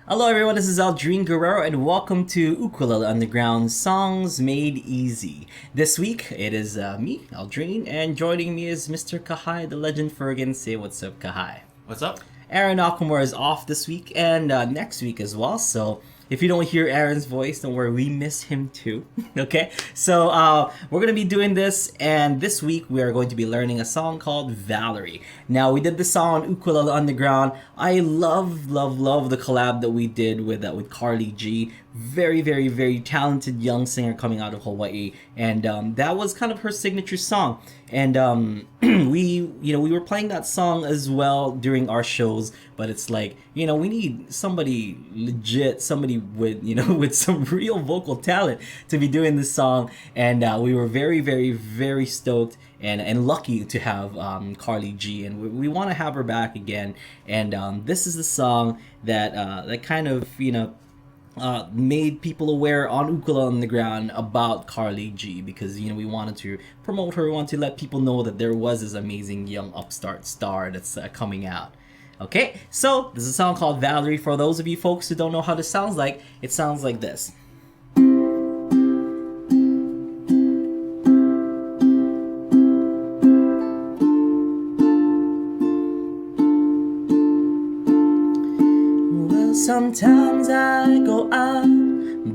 Hello everyone, this is Aldrine Guerrero and welcome to Ukulele Underground Songs Made Easy. This week it is me, Aldrine, and joining me is Mr. Kahai, the legend Fergan. Say what's up, Kahai. What's up? Aaron Nakamura is off this week and next week as well, so if you don't hear Aaron's voice, don't worry, we miss him too. Okay, so we're going to be doing this, and this week we are going to be learning a song called Valerie. Now, we did the song on Ukulele Underground. I love the collab that we did with Carly G. Very, very, very talented young singer coming out of Hawaii, and that was kind of her signature song. And we were playing that song as well during our shows, but it's like, we need somebody legit, somebody with with some real vocal talent to be doing this song, and we were very, very, very stoked and lucky to have Carly G, and we want to have her back again. And this is the song that kind of made people aware on Ukulele on the Ground about Carly G, because we wanted to promote her, we wanted to let people know that there was this amazing young upstart star that's coming out. Okay, so this is a song called Valerie. For those of you folks who don't know how this sounds like, it sounds like this. Sometimes I go out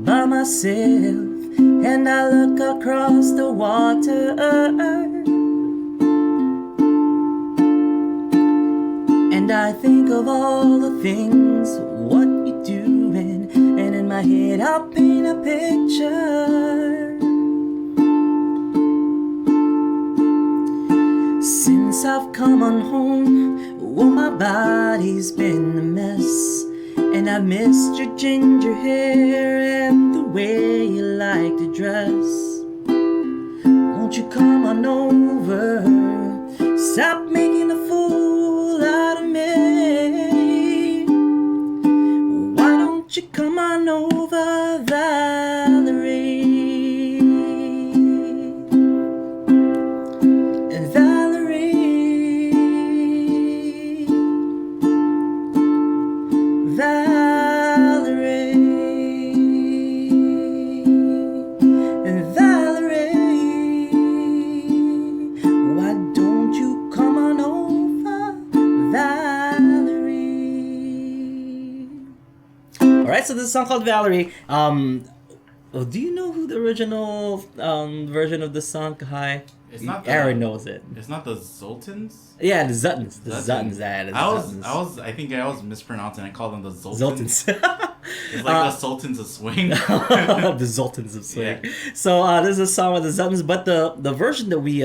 by myself and I look across the water, and I think of all the things, what you're doing, and in my head I'll paint a picture. Since I've come on home, well, my body's been a mess, and I missed your ginger hair and the way you like to dress. Won't you come on over? Stop making a fool out of me. Why don't you come on over, Valerie? Alright, so this is a song called Valerie. Do you know who the original version of the song, Kai? It's not Aaron knows it. It's not the Zutons? Yeah, the Zutons. The Zutons. I think I was mispronouncing. I called them the Zutons. Zoltans. It's like the Sultans of Swing. The Zoltans of Swing. Yeah. So this is a song with the Zutons, but the version that we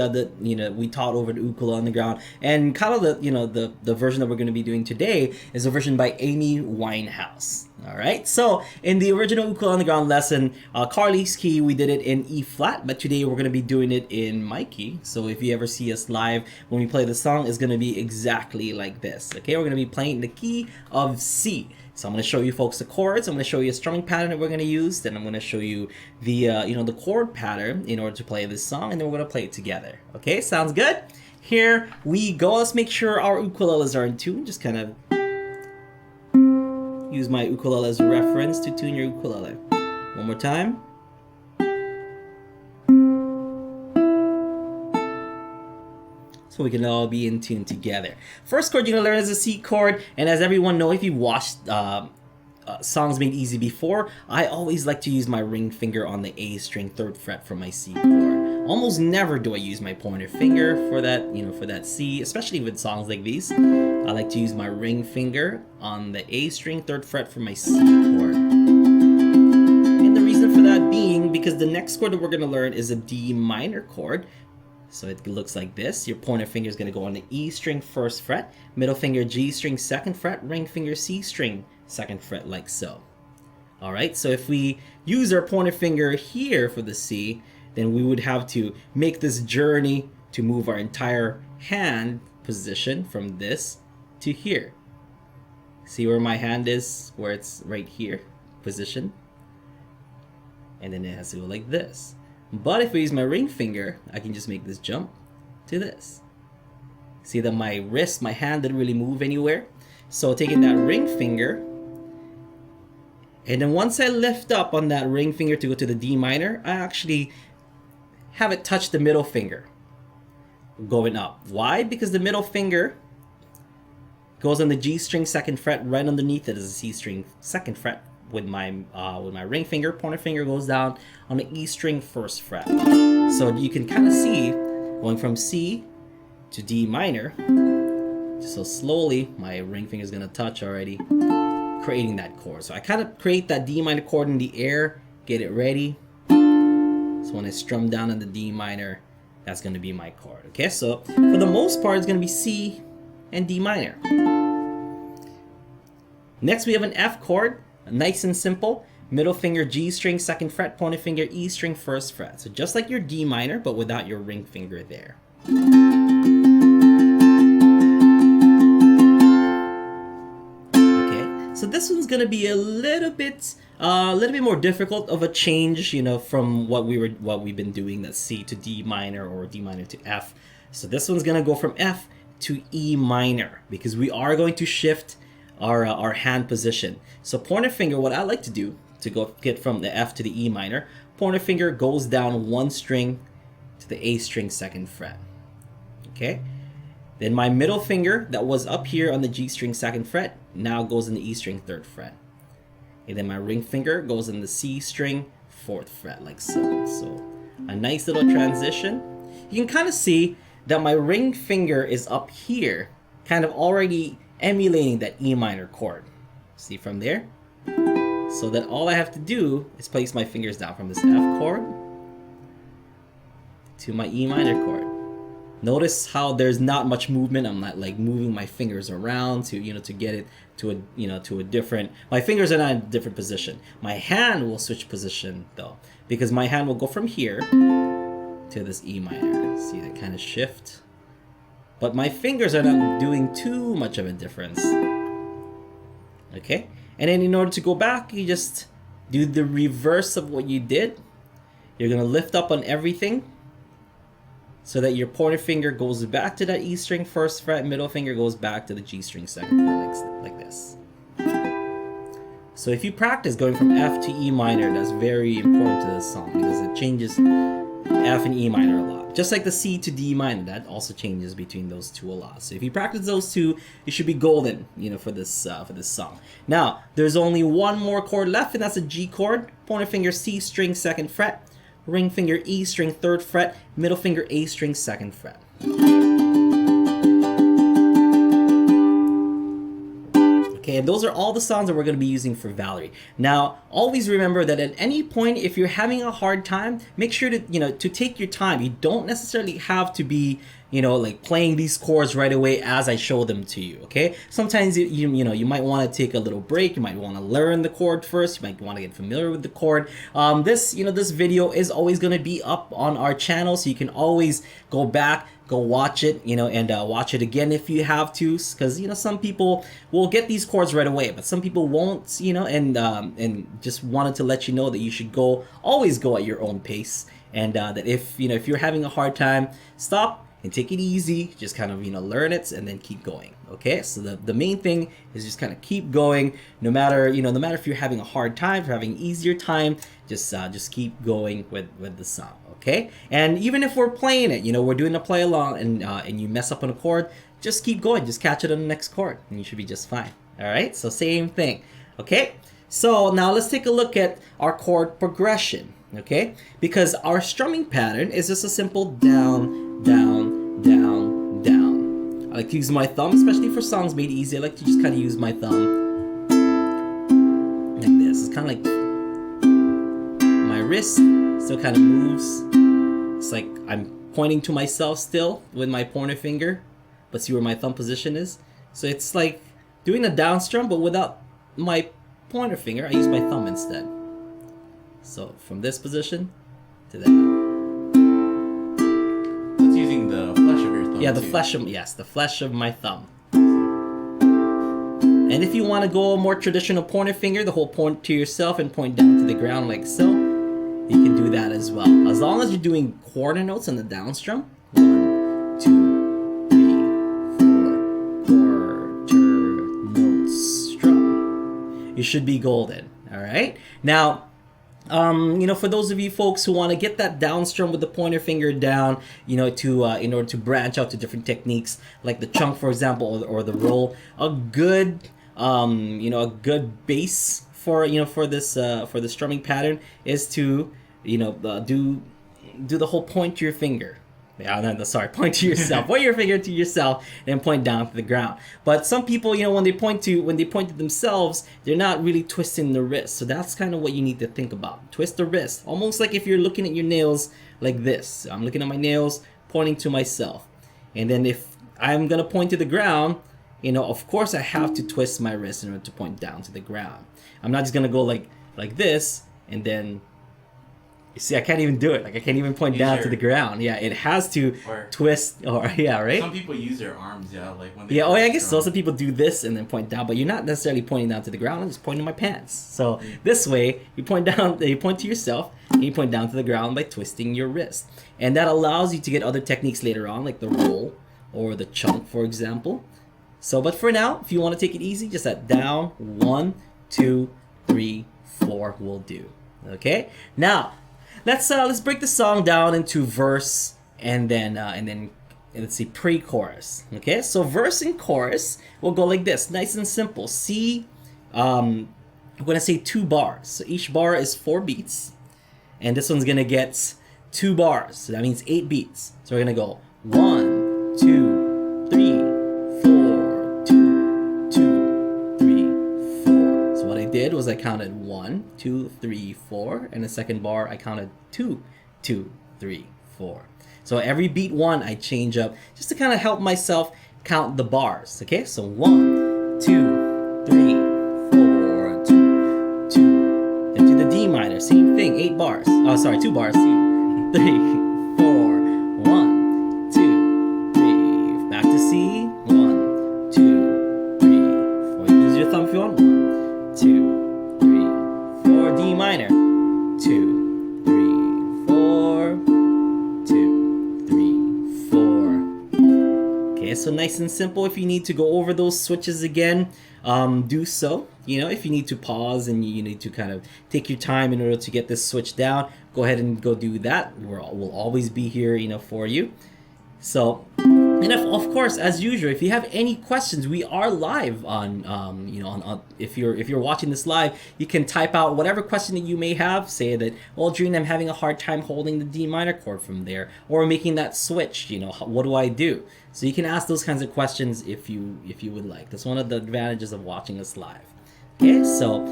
taught over at Ukulele on the Ground, and kind of the version that we're going to be doing today is a version by Amy Winehouse. All right. So in the original Ukulele on the Ground lesson, Carly's key, we did it in E flat, but today we're going to be doing it in my key. So if you ever see us live when we play the song, it's going to be exactly like this. Okay, we're going to be playing the key of C. So I'm going to show you folks the chords. I'm going to show you a strumming pattern that we're going to use. Then I'm going to show you the the chord pattern in order to play this song, and then we're going to play it together. Okay, sounds good? Here we go. Let's make sure our ukuleles are in tune. Just kind of use my ukulele as a reference to tune your ukulele. One more time. So we can all be in tune together. First chord you're going to learn is a C chord, and as everyone know, if you watched Songs Made Easy before, I always like to use my ring finger on the A string 3rd fret for my C chord. Almost never do I use my pointer finger for that, for that C, especially with songs like these. I like to use my ring finger on the A string 3rd fret for my C chord. And the reason for that being because the next chord that we're going to learn is a D minor chord. So it looks like this. Your pointer finger is going to go on the E string 1st fret, middle finger G string 2nd fret, ring finger C string 2nd fret, like so. Alright, so if we use our pointer finger here for the C, then we would have to make this journey to move our entire hand position from this to here. See where my hand is, where it's right here, position. And then it has to go like this. But if I use my ring finger, I can just make this jump to this. See that my wrist, my hand didn't really move anywhere. So taking that ring finger And then once I lift up on that ring finger to go to the D minor, I actually have it touch the middle finger going up. Why? Because the middle finger goes on the G string 2nd fret. Right underneath it is a C string 2nd fret. With my ring finger, pointer finger goes down on the E string 1st fret. So you can kind of see going from C to D minor. So slowly my ring finger is going to touch already, creating that chord. So I kind of create that D minor chord in the air, get it ready. So when I strum down on the D minor, that's going to be my chord. Okay, so for the most part, it's going to be C and D minor. Next, we have an F chord, nice and simple. Middle finger G string 2nd fret, pointer finger E string 1st fret. So just like your D minor, but without your ring finger there. Okay, so this one's gonna be a little bit more difficult of a change, you know, from what we've been doing. That's C to D minor or D minor to F. So this one's gonna go from F to E minor because we are going to shift our hand position. So pointer finger, what I like to do to go get from the F to the E minor, pointer finger goes down 1 string to the A string 2nd fret. Okay, then my middle finger that was up here on the G string 2nd fret now goes in the E string 3rd fret, and then my ring finger goes in the C string 4th fret, like so. So a nice little transition. You can kind of see that my ring finger is up here, kind of already emulating that E minor chord. See from there? So that all I have to do is place my fingers down from this F chord to my E minor chord. Notice how there's not much movement. I'm not like moving my fingers around to, you know, to get it to a, you know, to a different, my fingers are not in a different position. My hand will switch position though, because my hand will go from here to this E minor. See that kind of shift? But my fingers are not doing too much of a difference. Okay? And then in order to go back, you just do the reverse of what you did. You're going to lift up on everything so that your pointer finger goes back to that E string 1st fret, middle finger goes back to the G string 2nd fret, like this. So if you practice going from F to E minor, that's very important to this song because it changes F and E minor a lot. Just like the C to D minor, that also changes between those two a lot. So if you practice those two, you should be golden, you know, for this song. Now, there's only one more chord left, and that's a G chord. Pointer finger C string 2nd fret, ring finger E string 3rd fret, middle finger A string 2nd fret. Okay, and those are all the songs that we're going to be using for Valerie. Now, always remember that at any point, if you're having a hard time, make sure to, you know, to take your time. You don't necessarily have to be, you know, like playing these chords right away as I show them to you, okay? Sometimes, you know, you might want to take a little break. You might want to learn the chord first. You might want to get familiar with the chord. This video is always going to be up on our channel, so you can always go back, go watch it, you know, and watch it again if you have to, because, you know, some people will get these chords right away, but some people won't, you know, and just wanted to let you know that you should always go at your own pace, and that if you're having a hard time, stop and take it easy, just kind of, you know, learn it and then keep going. Okay, so the main thing is just kind of keep going, no matter if you're having a hard time, if you're having an easier time, just keep going with the song. Okay, and even if we're playing it, you know, we're doing a play along, and you mess up on a chord, just keep going, just catch it on the next chord, and you should be just fine. All right, so same thing. Okay, so now let's take a look at our chord progression. Okay, because our strumming pattern is just a simple down, down, down, down. I like to use my thumb, especially for Songs Made Easy. I like to just kind of use my thumb like this. It's kind of like my wrist still kind of moves. It's like I'm pointing to myself still with my pointer finger, but see where my thumb position is? So it's like doing a down strum, but without my pointer finger, I use my thumb instead. So from this position to that. That's using the flesh of your thumb. Yeah, the flesh of my thumb. And if you want to go a more traditional pointer finger, the whole point to yourself and point down to the ground like so, you can do that as well. As long as you're doing quarter notes on the down strum. 1, 2, 3, 4, quarter notes strum. You should be golden. All right. Now, for those of you folks who want to get that down strum with the pointer finger down, to in order to branch out to different techniques like the chunk, for example, or the roll, a good base for for the strumming pattern is to do the whole point to your finger. Yeah, no, sorry, point to yourself. Point your finger to yourself, and point down to the ground. But some people, when they point to themselves, they're not really twisting the wrist. So that's kind of what you need to think about. Twist the wrist, almost like if you're looking at your nails like this. I'm looking at my nails, pointing to myself, and then if I'm gonna point to the ground, of course I have to twist my wrist in order to point down to the ground. I'm not just gonna go like this and then. You see, I can't even do it. Like, I can't even point down to the ground. Yeah, it has to twist. Or yeah, right? Some people use their arms, like when they... Yeah, I guess so. Some people do this and then point down, but you're not necessarily pointing down to the ground. I'm just pointing to my pants. So this way, you point down, you point to yourself, and you point down to the ground by twisting your wrist. And that allows you to get other techniques later on, like the roll or the chunk, for example. So, but for now, if you want to take it easy, just that down, 1, 2, 3, 4 will do. Okay? Now... Let's break the song down into verse and then let's see, pre-chorus. Okay, so verse and chorus will go like this, nice and simple. C, I'm gonna say 2 bars. So each bar is 4 beats, and this one's gonna get 2 bars. So that means 8 beats. So we're gonna go 1, 2, 3, 4, 2, 2, 3, 4. So what I did was I counted 1, 2, 3, 4, and the second bar I counted 2, 2, 3, 4. So every beat 1 I change up just to kind of help myself count the bars. Okay, so 1, 2, 3, 4, 2, 2. Then to the D minor, same thing, 8 bars. Oh, sorry, 2 bars. 2, 3, 4, 1, 2, 3. Back to C. 1, 2, 3, 4. Use your thumb if you want. 1, 2, 3, 4. D minor. 2, 3, 4. 2, 3, 4. Okay, so nice and simple. If you need to go over those switches again, do so. If you need to pause and you need to kind of take your time in order to get this switch down, go ahead and go do that. We'll always be here, for you. So, and of course, as usual, if you have any questions, we are live on, if you're watching this live, you can type out whatever question that you may have. Say that, Aldrine, I'm having a hard time holding the D minor chord from there, or making that switch. What do I do? So you can ask those kinds of questions if you would like. That's one of the advantages of watching us live. Okay, so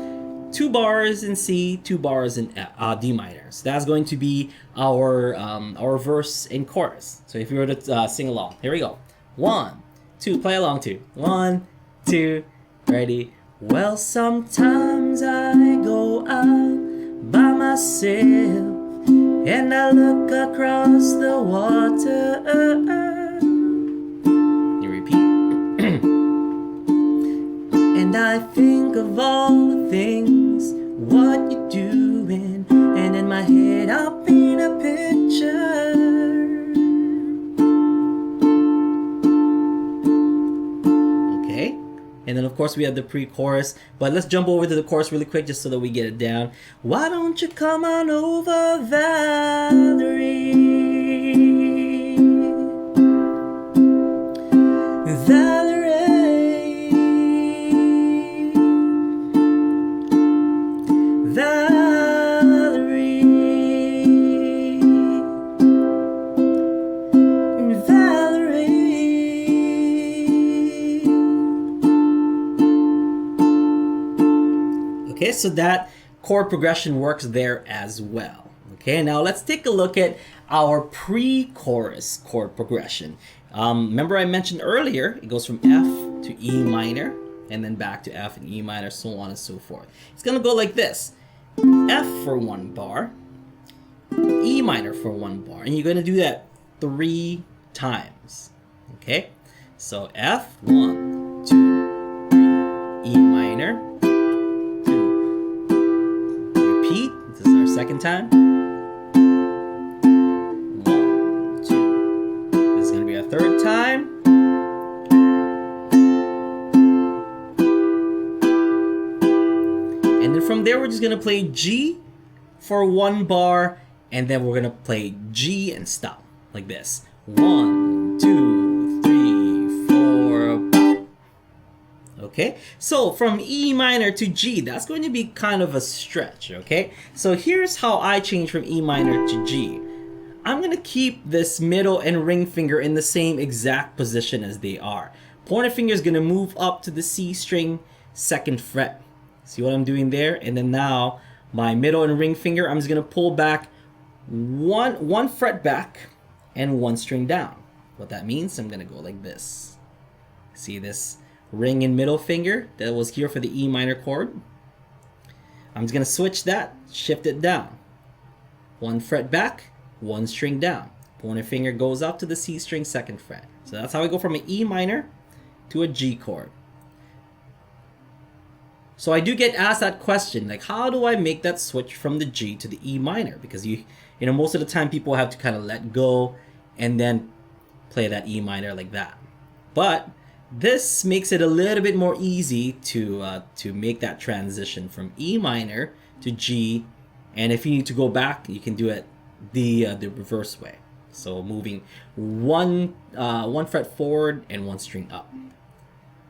2 bars in C, 2 bars in D minor. So that's going to be our verse and chorus. So if you were to sing along, here we go. 1, 2, play along too. 1, 2, ready. Well, sometimes I go out by myself and I look across the water. You repeat. And I think of all the things, what you're doing, and in my head I'll paint a picture. Okay, and then of course we have the pre-chorus, but let's jump over to the chorus really quick just so that we get it down. Why don't you come on over, Valerie? Okay, so that chord progression works there as well. Okay, now let's take a look at our pre-chorus chord progression. Remember I mentioned earlier, it goes from F to E minor, and then back to F and E minor, so on and so forth. It's gonna go like this. F for 1 bar, E minor for 1 bar, and you're gonna do that 3 times. Okay, so F, 1, 2, 3, E minor, 2. Repeat, this is our second time. 1, 2. This is gonna be our third time. And then from there, we're just going to play G for 1 bar, and then we're going to play G and stop, like this. 1, 2, 3, 4, bop. Okay, so from E minor to G, that's going to be kind of a stretch, okay? So here's how I change from E minor to G. I'm going to keep this middle and ring finger in the same exact position as they are. Pointer finger is going to move up to the C string 2nd fret. See what I'm doing there? And then now my middle and ring finger, I'm just going to pull back one fret back and 1 string down. What that means, I'm going to go like this. See this ring and middle finger that was here for the E minor chord? I'm just going to switch that, shift it down. 1 fret back, 1 string down. Pointer finger goes up to the C string 2nd fret. So that's how I go from an E minor to a G chord. So I do get asked that question, like how do I make that switch from the G to the E minor? Because you know most of the time people have to kind of let go and then play that E minor like that. But this makes it a little bit more easy to make that transition from E minor to G. And if you need to go back, you can do it the reverse way. So moving one fret forward and 1 string up.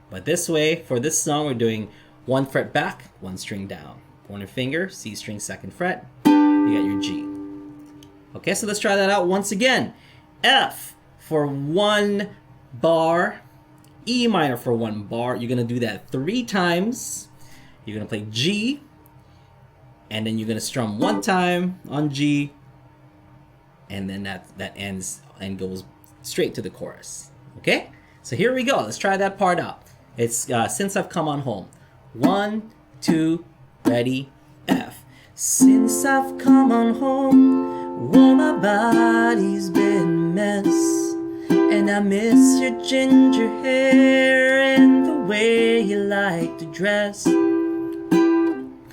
But this way, for this song, we're doing 1 fret back, 1 string down. Pointer finger, C string 2nd fret. You got your G. Okay, so let's try that out once again. F for 1 bar. E minor for 1 bar. You're going to do that 3 times. You're going to play G. And then you're going to strum 1 time on G. And then that ends and goes straight to the chorus. Okay? So here we go. Let's try that part out. It's Since I've Come On Home. 1, 2, ready, F. Since I've come on home, well, my body's been a mess. And I miss your ginger hair and the way you like to dress.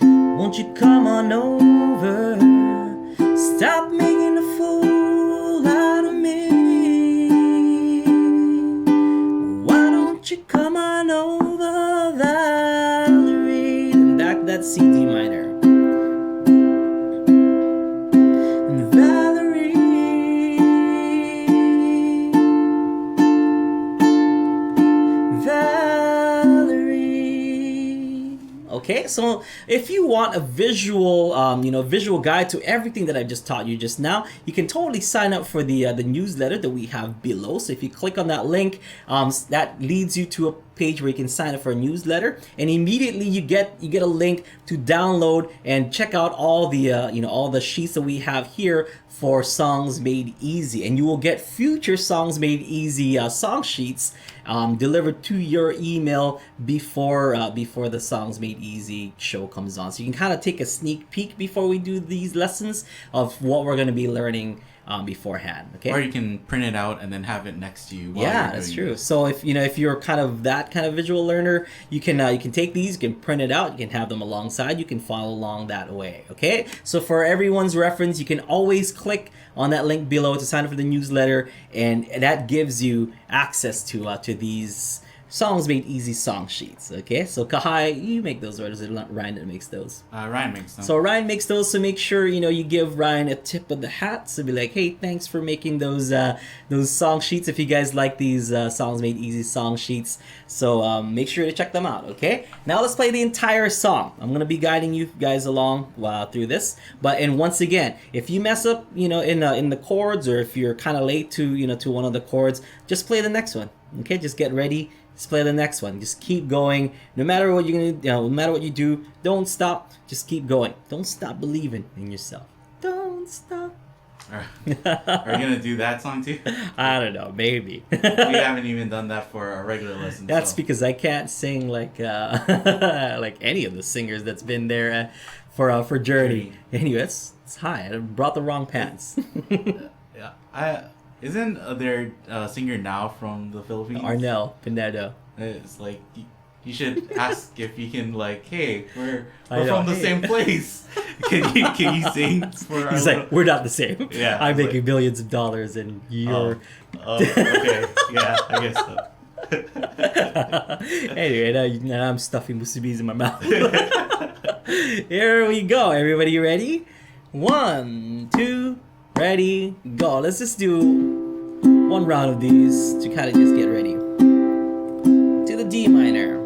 Won't you come on over? Stop making a fool out of me. Why don't you come on over, Valerie? And back that C D minor. And Valerie, Valerie. Okay, so if you want a visual, visual guide to everything that I just taught you just now, you can totally sign up for the newsletter that we have below. So if you click on that link, that leads you to a page where you can sign up for a newsletter, and immediately you get a link to download and check out all the all the sheets that we have here for Songs Made Easy, and you will get future Songs Made Easy song sheets delivered to your email before the Songs Made Easy show comes on. So you can kind of take a sneak peek before we do these lessons of what we're going to be learning beforehand. Okay. Or you can print it out and then have it next to you. While Yeah, you're that's doing true. this. So if you're kind of that kind of visual learner, you can take these, you can print it out, you can have them alongside, you can follow along that way. Okay. So for everyone's reference, you can always click on that link below to sign up for the newsletter, and that gives you access to these Songs Made Easy song sheets. Okay, so Kahai, you make those, or is it Ryan that makes those? Ryan makes them. So Ryan makes those, so make sure you give Ryan a tip of the hat. So be like, hey, thanks for making those song sheets. If you guys like these Songs Made Easy song sheets, so make sure to check them out. Okay, now let's play the entire song. I'm gonna be guiding you guys along through this. And once again, if you mess up, in the chords, or if you're kind of late to to one of the chords, just play the next one. Okay, just get ready. Just play the next one. Just keep going. No matter what you're gonna, no matter what you do, don't stop. Just keep going. Don't stop believing in yourself. Don't stop. Are you gonna do that song too? I don't know. Maybe. We haven't even done that for our regular lessons. That's because I can't sing like like any of the singers that's been there for Journey. Anyway, it's high. I brought the wrong pants. Yeah. Isn't there a singer now from the Philippines? Arnel Pinedo. It's like you should ask if you can, like, hey, we're I know. from the same place. Can you sing for our He's like, we're not the same. Yeah, I'm it's making billions of dollars and you're okay. Yeah, I guess so. Anyway, now I'm stuffing musubis in my mouth. Here we go. Everybody ready? 1, 2, ready, go. Let's just do one round of these to kind of just get ready. To the D minor.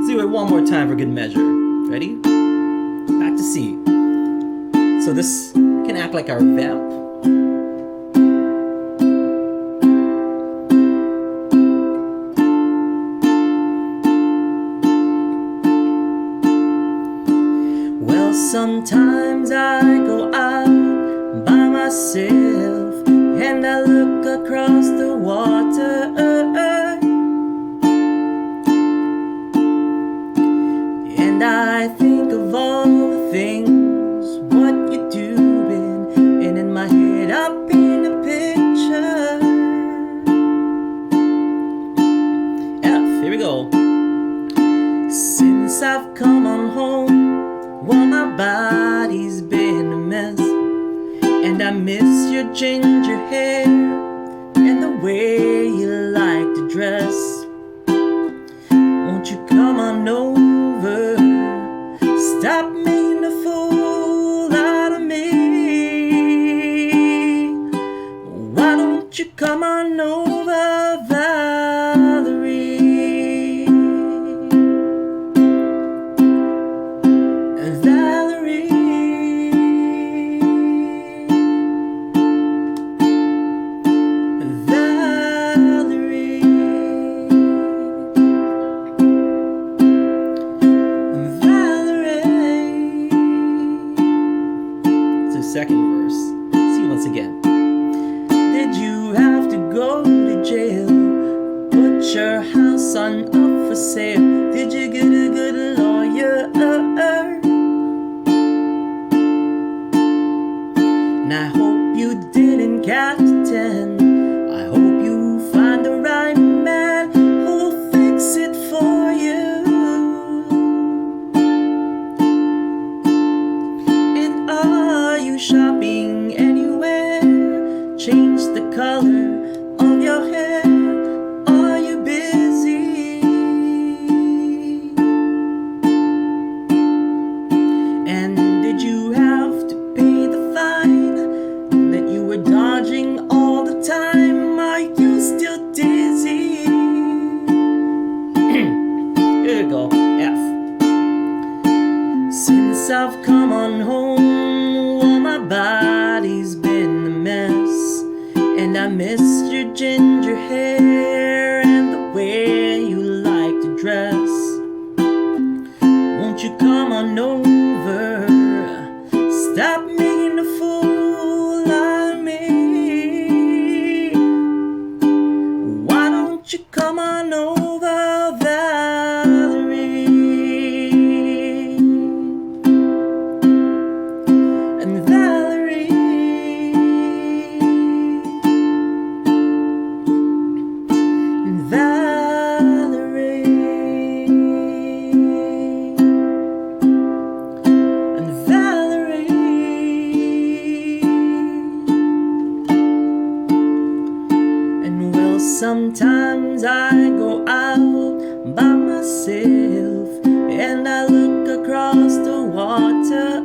Let's do it one more time for good measure. Ready? Back to C. So this can act like our vamp. Well, sometimes I go out by myself and I look across the water, and I think of all the things what you're doing, and in my head I paint a picture. F, here we go. Since I've come on home, well, my body's been a mess, and I miss your ginger hair and the way you like to dress. Won't you come on over? Stop making a fool out of me. Why don't you come on over, Valerie? Valerie. Second verse. See once again. Did you have to go to jail? Put your house on up for sale? Did you get a good lawyer? And I hope you didn't catch 10. I hope you find the right man who'll fix it for you. Shopping anywhere? Change the color of your hair? Are you busy? And did you have to pay the fine that you were dodging all the time? Are you still dizzy? Here we go, F. Since I've come on home, my body's been a mess, and I miss your ginger hair and the way you like to dress. Won't you come on over? Stop making a fool out of me. Why don't you come on over, Valerie? And Valerie, and Valerie, and Valerie, and well, sometimes I go out by myself and I look across the water,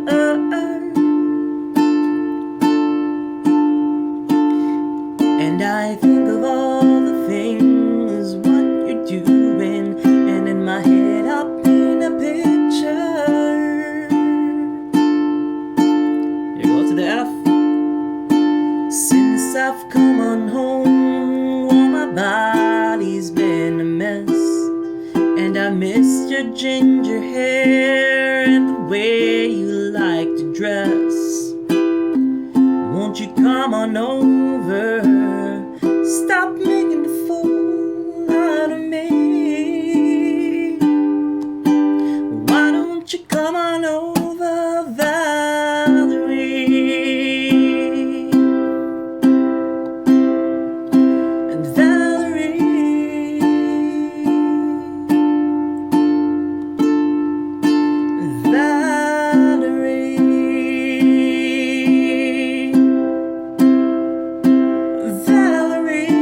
and I think of all the things what you're doing, and in my head I paint a picture. Here go to the F. Since I've come on home, well, my body's been a mess, and I miss your ginger hair and the way you like to dress. Won't you come on over? Stop making the fool out of me. Why don't you come on over, Valerie? And Valerie, Valerie, Valerie.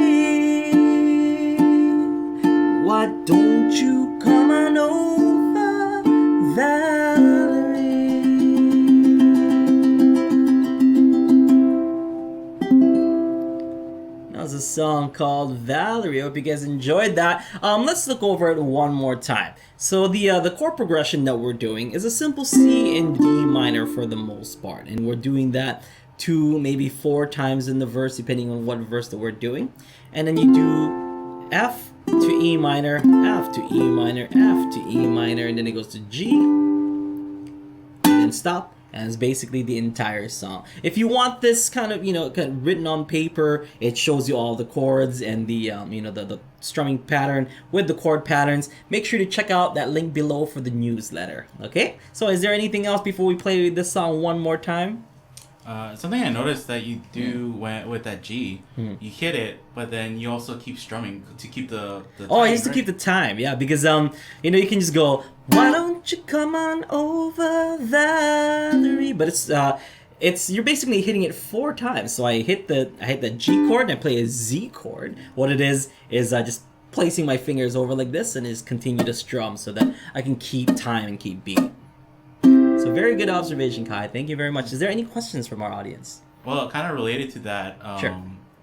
won't you come on over, Valerie? That was a song called Valerie. I hope you guys enjoyed that. Let's look over it one more time. So the chord progression that we're doing is a simple C and D minor for the most part, and we're doing that 2, maybe 4 times in the verse, depending on what verse that we're doing. And then you do F to E minor, F to E minor, F to E minor, and then it goes to G, and then stop. And it's basically the entire song. If you want this kind of written on paper, it shows you all the chords and the the strumming pattern with the chord patterns. Make sure to check out that link below for the newsletter. Okay. So is there anything else before we play this song one more time? Something I noticed that you do with that G, you hit it, but then you also keep strumming to keep the time, I used to keep the time, yeah, because you can just go, why don't you come on over, Valerie? But it's you're basically hitting it 4 times. So I hit the G chord and I play a Z chord. What it is just placing my fingers over like this and just continue to strum so that I can keep time and keep beat. So very good observation, Kai. Thank you very much. Is there any questions from our audience? Well, kind of related to that, Sure.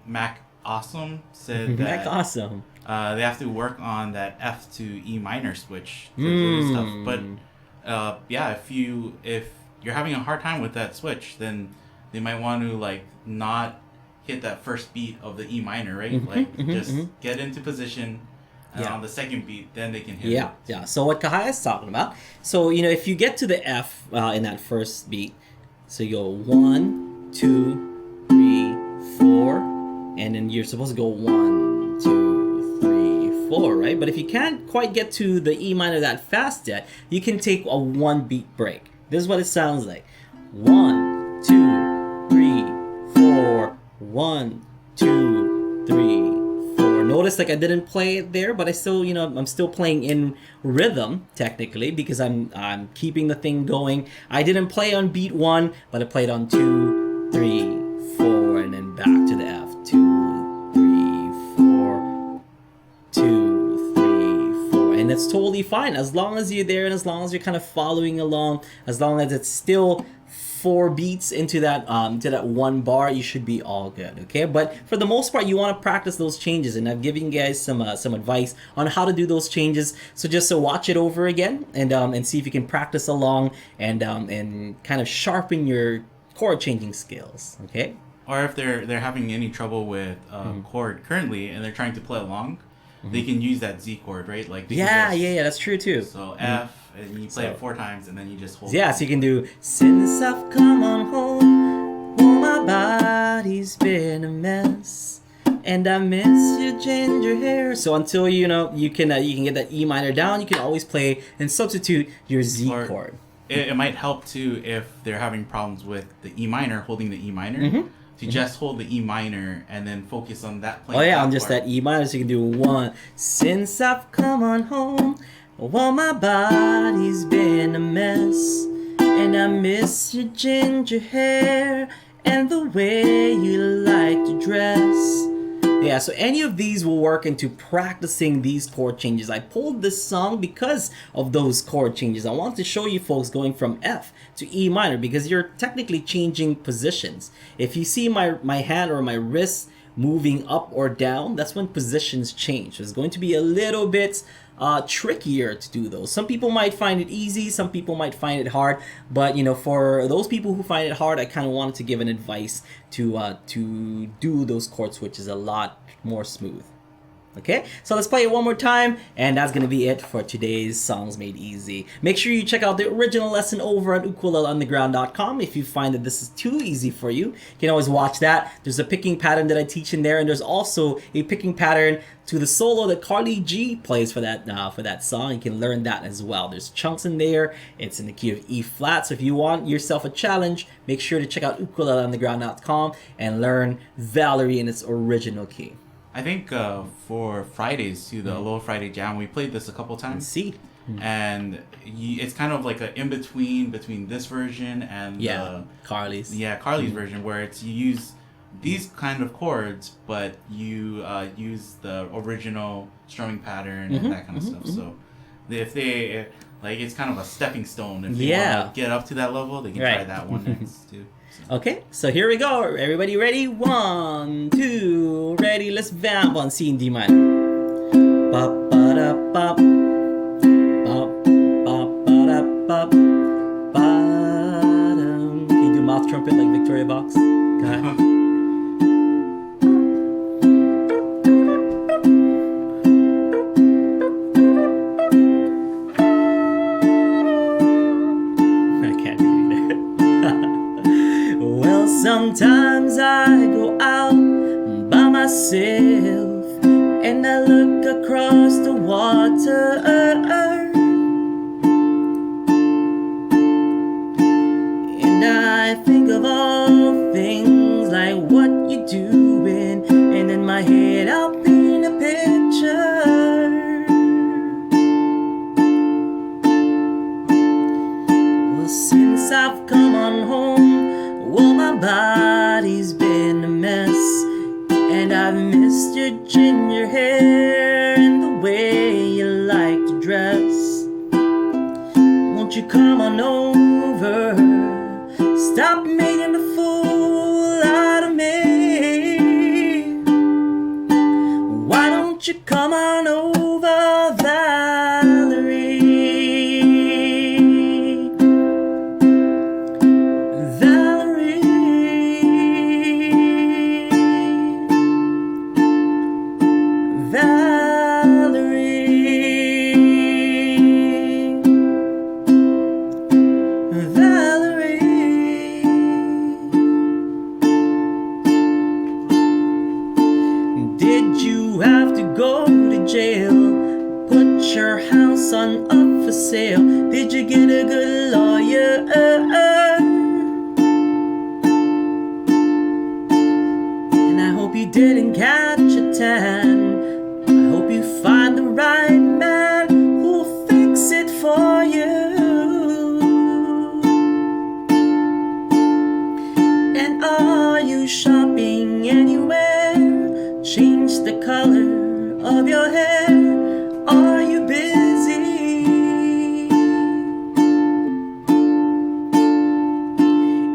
Mac Awesome said that Mac Awesome. They have to work on that F to E minor switch for little stuff. But yeah, if you're having a hard time with that switch, then they might want to not hit that first beat of the E minor, right? Just get into position. And on the second beat, then they can hit it. Yeah. So what Kahaya is talking about. So, if you get to the F in that first beat, so you go 1, 2, 3, 4, and then you're supposed to go 1, 2, 3, 4, right? But if you can't quite get to the E minor that fast yet, you can take a 1 beat break. This is what it sounds like. 1, 2, 3, 4, 1, 2, 3, 4. Notice I didn't play it there, but I still, I'm still playing in rhythm technically because I'm keeping the thing going. I didn't play on beat 1, but I played on 2, 3, 4, and then back to the F. 2, 3, 4, 2, 3, 4, and it's totally fine as long as you're there and as long as you're kind of following along. As long as it's still 4 beats into that 1 bar, you should be all good. Okay, but for the most part, you want to practice those changes, and I've given you guys some advice on how to do those changes. So just watch it over again and see if you can practice along and kind of sharpen your chord changing skills. Okay. Or if they're having any trouble with chord currently and they're trying to play along, they can use that Z chord, right? Yeah, that's true too. So F. And you play it 4 times, and then you just hold it. Yeah, so you can do, since I've come on home, oh, my body's been a mess, and I miss your ginger hair. So until you can get that E minor down, you can always play and substitute your Z chord. It might help too if they're having problems with the E minor, holding the E minor. To just hold the E minor and then focus on that playing. On just that E minor, so you can do 1, since I've come on home. Well, my body's been a mess, and I miss your ginger hair and the way you like to dress. Yeah, so any of these will work into practicing these chord changes. I pulled this song because of those chord changes. I want to show you folks going from F to E minor because you're technically changing positions. If you see my hand or my wrist moving up or down, that's when positions change. So it's going to be a little bit trickier to do those. Some people might find it easy, some people might find it hard, but for those people who find it hard, I kind of wanted to give an advice to do those chord switches a lot more smooth. Okay, so let's play it one more time, and that's going to be it for today's Songs Made Easy. Make sure you check out the original lesson over at ukuleleunderground.com. If you find that this is too easy for you, you can always watch that. There's a picking pattern that I teach in there, and there's also a picking pattern to the solo that Carly G plays for that song. You can learn that as well. There's chunks in there. It's in the key of E flat, so if you want yourself a challenge, make sure to check out ukuleleunderground.com and learn Valerie in its original key. I think for Fridays too, the Aloha Friday Jam, we played this a couple times. And it's kind of like an in between this version and Carly's. Carly's version, where you use these kind of chords, but you use the original strumming pattern and that kind of stuff. So if they like, it's kind of a stepping stone. If you want to get up to that level, they can try that one next too. So. Okay, so here we go. Everybody ready? 1, 2, ready. Let's vamp on C and D minor. Ba ba da ba ba ba ba da ba ba. Can you do mouth trumpet like Victoria Box? Go ahead. Sometimes I go out by myself and I look across the water, and I think of all things like what you're doing, and in my head I'll paint a picture. Well, since I've come on home, well, my body's been a mess, and I've missed your ginger hair and the way you like to dress. Won't you come on over? Stop making a fool out of me. Why don't you come on over, Valerie? Up for sale. Did you get a good lawyer? And I hope you didn't catch a tan. I hope you find the right man who'll fix it for you. And are you shopping anywhere? Change the color of your hair. Are you busy?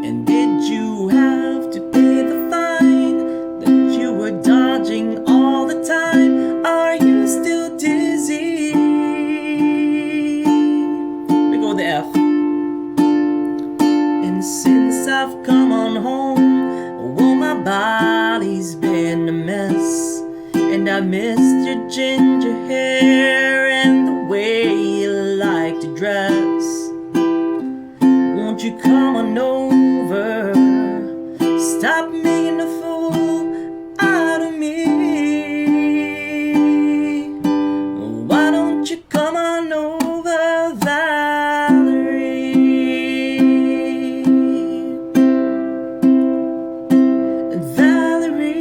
And did you have to pay the fine that you were dodging all the time? Are you still dizzy? We go with the F. And since I've come on home, well, my body's been a mess, and I missed your ginger hair and the way you like to dress. Won't you come on over? Stop making a fool out of me. Why don't you come on over, Valerie? Valerie.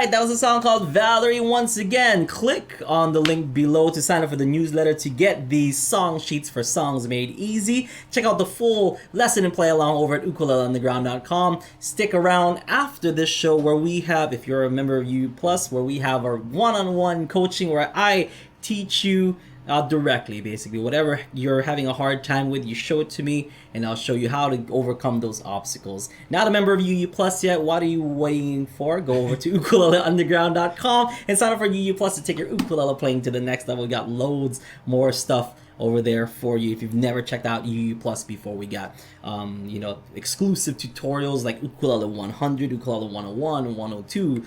That was a song called Valerie. Once again, click on the link below to sign up for the newsletter to get these song sheets for Songs Made Easy. Check out the full lesson and play along over at ukuleleunderground.com. Stick around after this show where we have, if you're a member of U Plus, where we have our one-on-one coaching where I teach you directly, basically. Whatever you're having a hard time with, you show it to me, and I'll show you how to overcome those obstacles. Not a member of UU Plus yet? What are you waiting for? Go over to ukuleleunderground.com and sign up for UU Plus to take your ukulele playing to the next level. We got loads more stuff over there for you. If you've never checked out UU Plus before, we got exclusive tutorials like Ukulele 100, Ukulele 101, 102.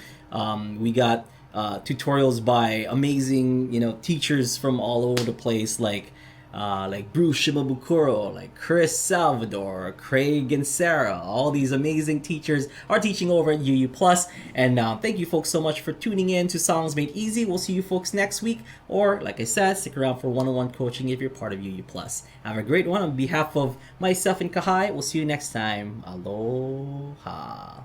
We got tutorials by amazing teachers from all over the place, like like Bruce Shimabukuro, like Chris Salvador, Craig and Sarah. All these amazing teachers are teaching over at UU Plus. And thank you folks so much for tuning in to Songs Made Easy. We'll see you folks next week. Or, like I said, stick around for one-on-one coaching if you're part of UU Plus. Have a great one. On behalf of myself and Kahai, we'll see you next time. Aloha.